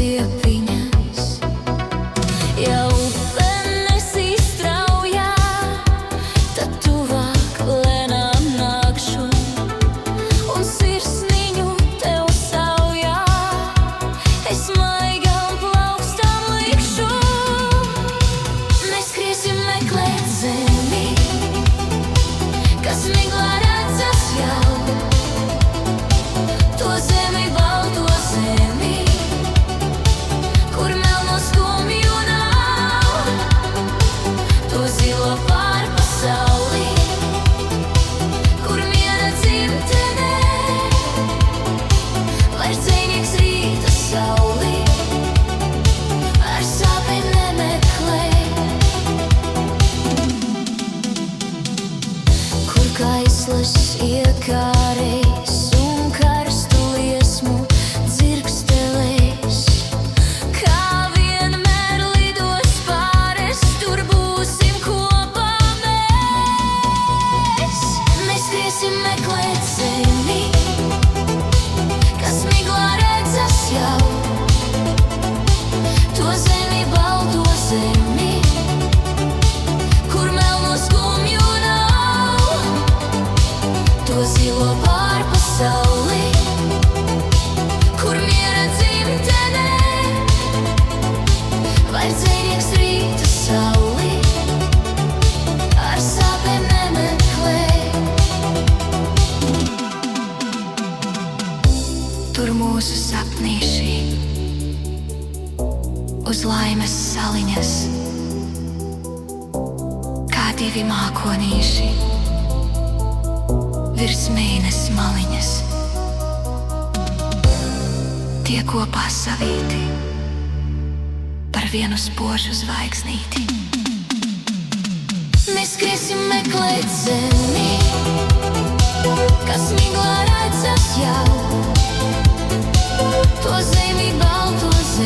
sliepiņas. Ja upe nesīs straujā, tad tuvāk lēnām nākšu un sirsniņu tev saujā. Es maigām plaukstām likšu. Mēs skriesim meklēt zemi, kas miglā redzas jau. To zemi, balto zemi, kur melno skumju nav. To zilo pār pasauli, kur miera dzimtenē. Vairs dzejnieks rīta sauli ar sāpēm nemeklē. Kur kaislas iekārēs un karstu liesmu dzirkstelēs. Kā vienmēr lidos pāres, tur būsim kopā mēs. Mēs skriesim meklēt zemi, kas miglā redzas jau. To zemi, balto zemi, kur melno skumju nav. To zilo pār pasauli, kur miera dzimtenē. Vairs dzejnieks rīta sauli ar sāpēm nemeklē. Tur mūsu sapnīši uz laimes saliņas, kā divi mākonīši virs mēness maliņas. Tie kopā savīti par vienu spožu zvaigznīti. Mēs skriesim meklēt zemi, kas miglā redzas jau. To zemi, balto zemi,